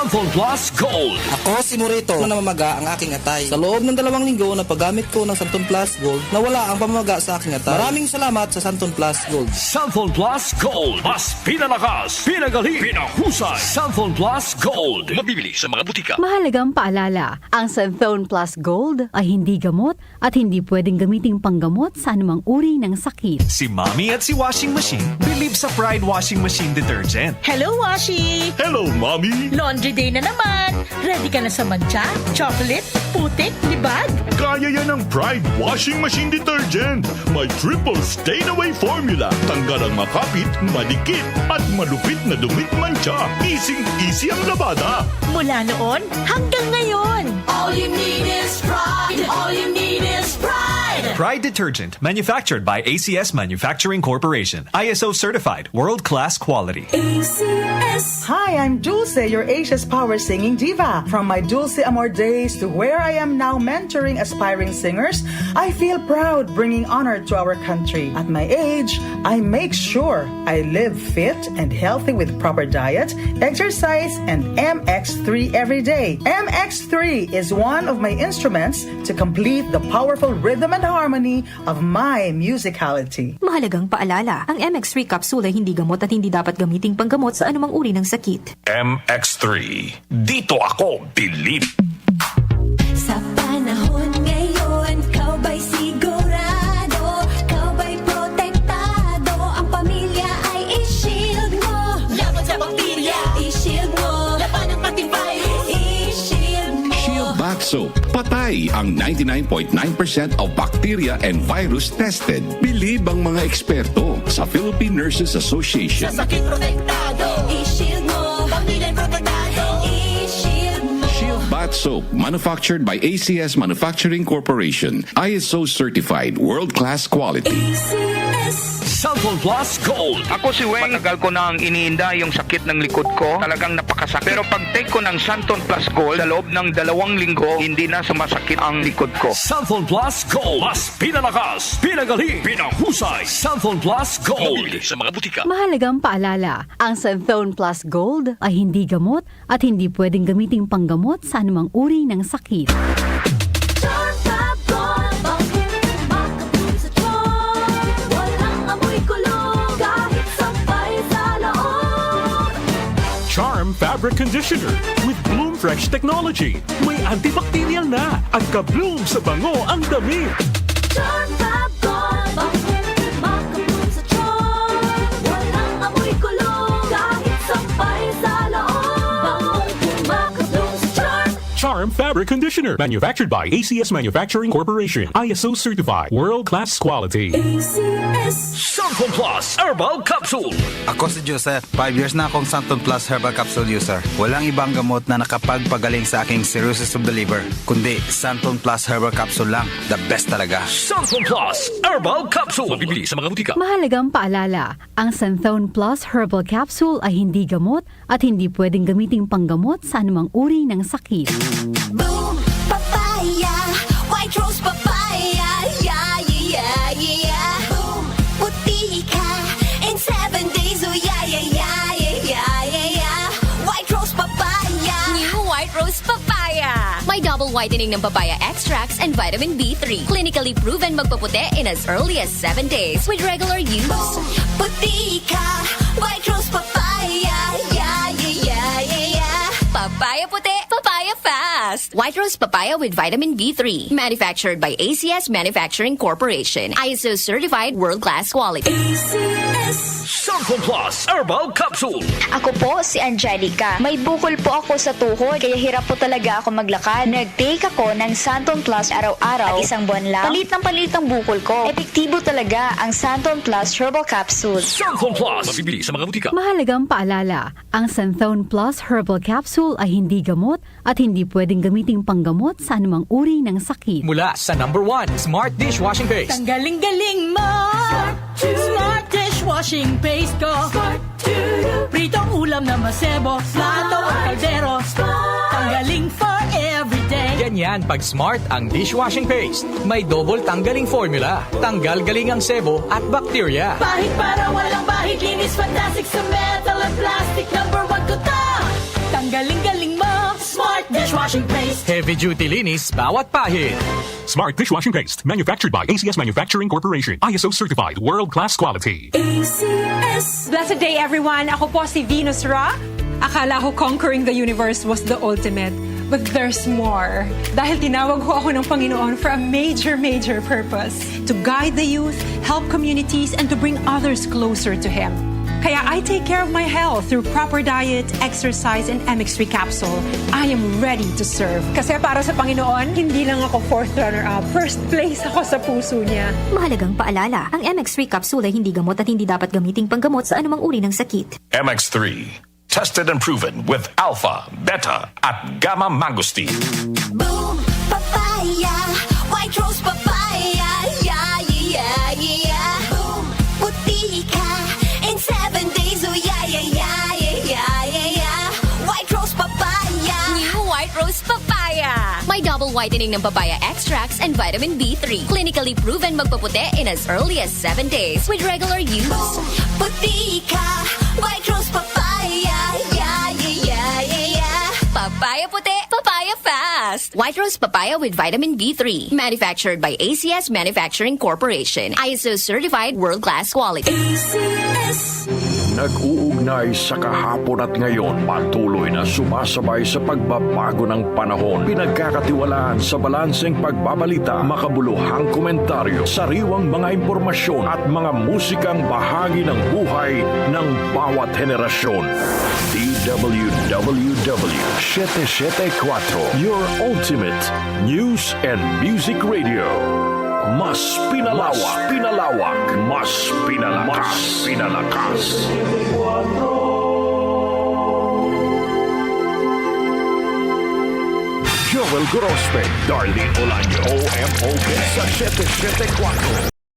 Santon Plus Gold. Ako si Morito na namamaga ang aking atay. Sa loob ng 2 linggo na paggamit ko ng Santon Plus Gold, nawala ang pamamaga sa aking atay. Maraming salamat sa Santon Plus Gold. Santon Plus Gold. Mas pinalakas, pinagaling, pinahusay. Santon Plus Gold. Mabibili sa mga butika. Mahalagang paalala, ang Santon Plus Gold ay hindi gamot at hindi pwedeng gamiting panggamot sa anumang uri ng sakit. Si Mommy at si Washing Machine believe sa Pride Washing Machine Detergent. Hello, Washi! Hello, Mommy. Laundry day na naman! Ready ka na sa mancha, chocolate, putik, libag? Kaya yan ang Pride Washing Machine Detergent. May triple stain-away formula. Tanggal ang makapit, madikit, at malupit na dumit mancha. Easy ang labada. Mula noon hanggang ngayon. All you need is pride. All you need is pride. Pride Detergent, manufactured by ACS Manufacturing Corporation. ISO certified, world-class quality. ACS. Hi, I'm Dulce, your Asia's power singing diva. From my Dulce Amor days to where I am now mentoring aspiring singers, I feel proud bringing honor to our country. At my age, I make sure I live fit and healthy with proper diet, exercise, and MX3 every day. MX3 is one of my instruments to complete the powerful rhythm and harmony of my musicality. Mahalagang paalala, ang MX3 capsule ay hindi gamot at hindi dapat gamiting panggamot sa anumang uri ng sakit. MX3. Dito ako believe. Sa panahon ngayon, kau ba'y sigurado? Kau ba'y protektado? Ang pamilya ay i-shield mo. Laban sa bakterya, i-shield mo. Laban ng pati virus, i-shield mo. Shield Bath Soap. Patay ang 99.9% of bacteria and virus tested. Believe ang mga eksperto sa Philippine Nurses Association. Sa sakit protektado, i-shield mo. Pamilya protektado, i-shield mo. Shield Bath Soap, manufactured by ACS Manufacturing Corporation. ISO certified, world-class quality. ACS. Santon Plus Gold. Ako si Weng. Matagal ko na ang iniinda yung sakit ng likod ko. Talagang napakasakit. Pero pag take ko ng Santon Plus Gold, sa loob ng 2 linggo, hindi na sumasakit ang likod ko. Santon Plus Gold. Mas pinalakas, pinagaling, pinahusay. Santon Plus Gold. Mabibili sa mga butika. Mahalagang paalala, ang Santon Plus Gold ay hindi gamot at hindi pwedeng gamiting panggamot sa anumang uri ng sakit. Charm Fab Gold, bakit makapun sa charm? Walang amoy kulog, kahit sampay sa loob. Charm Fabric Conditioner with Bloom Fresh Technology. May antibacterial na at ka-bloom sa bango ang damit. Charm Fab Gold, bakit makapun sa charm? Walang amoy kulog, kahit sampay sa loob. Makapun sa charm. Charm Fabric Conditioner. Manufactured by ACS Manufacturing Corporation. ISO certified. World-class quality. ACS. Santon Plus Herbal Capsule. Ako si Joseph. 5 years na akong Santon Plus Herbal Capsule user. Walang ibang gamot na nakapagpagaling sa aking cirrhosis of the liver, kundi Santon Plus Herbal Capsule lang. The best talaga. Santon Plus Herbal Capsule. Mabibili sa mga butika. Mahalagang paalala, ang Santon Plus Herbal Capsule ay hindi gamot at hindi pwedeng gamiting panggamot sa anumang uri ng sakit. Boom, papaya, white rose papaya, yeah, yeah, yeah. Boom, puti ka in 7 days, oh yeah, yeah, yeah, yeah, yeah, yeah. White rose papaya. New White Rose Papaya. May double whitening ng papaya extracts and vitamin B3. Clinically proven magpaputi in as early as 7 days with regular use. Boom, puti ka, white rose papaya, yeah, yeah, yeah, yeah, yeah. Papaya puti, papaya fast. White Rose Papaya with vitamin B3. Manufactured by ACS Manufacturing Corporation. ISO certified world-class quality. ACS. Santon Plus Herbal Capsule. Ako po si Angelica. May bukol po ako sa tuhod, kaya hirap po talaga ako maglakad. Nag-take ako ng Santon Plus araw-araw at 1 buwan lang. Palit ang bukol ko. Epektibo talaga ang Santon Plus Herbal Capsule. Santon Plus. Mabibili sa mga butika. Mahalagang paalala, ang Santon Plus Herbal Capsule ay hindi gamot at hindi pwedeng gamiting panggamot sa anumang uri ng sakit. Mula sa #1 Smart Dishwashing Paste. Tanggaling-galing mo. Smart dishwashing paste ko. Pritong ulam na masebo, plato o kaldero. Tanggaling for everyday. Ganyan pag Smart ang dishwashing paste. May double tanggaling formula. Tanggal galing ang sebo at bakterya. Bahid para walang bahid, linis fantastic sa metal at plastic. #1 ko to. Tanggaling-galing dishwashing paste. Heavy duty linis bawat pahid. Smart dishwashing paste, manufactured by ACS Manufacturing Corporation. ISO certified, world-class quality. ACS. Blessed day everyone! Ako po si Venus Ra. Akala ko conquering the universe was the ultimate. But there's more. Dahil tinawag ho ako ng Panginoon for a major purpose. To guide the youth, help communities, and to bring others closer to Him. Kaya I take care of my health through proper diet, exercise, and MX3 capsule. I am ready to serve. Kasi para sa Panginoon, hindi lang ako 4th runner-up. First place ako sa puso niya. Mahalagang paalala, ang MX3 capsule ay hindi gamot at hindi dapat gamiting panggamot sa anumang uri ng sakit. MX3, tested and proven with alpha, beta, at gamma mangosteen. Boom, papaya, white rose papaya, yeah, yeah, yeah. Boom, puti ka in 7 days, oh yeah, yeah, yeah, yeah, yeah, yeah. White rose papaya. New White Rose Papaya. May double whitening ng papaya extracts and vitamin B3. Clinically proven magpaputi in as early as 7 days with regular use. Boom, puti ka, white rose papaya, yeah, yeah, yeah, yeah, yeah. Papaya puti, papaya fast. White Rose Papaya with vitamin B3. Manufactured by ACS Manufacturing Corporation. ISO certified world-class quality. ACS. Nag-uugnay sa kahapon at ngayon, patuloy na sumasabay sa pagbabago ng panahon. Pinagkakatiwalaan sa balanseng pagbabalita, makabuluhang komentaryo, sariwang mga impormasyon at mga musikang bahagi ng buhay ng bawat henerasyon. DWWW 774, your ultimate news and music radio. Mas pinalawak, mas pinalakas. Joel Grospe, Darlene Olaño, OMOK sa 774.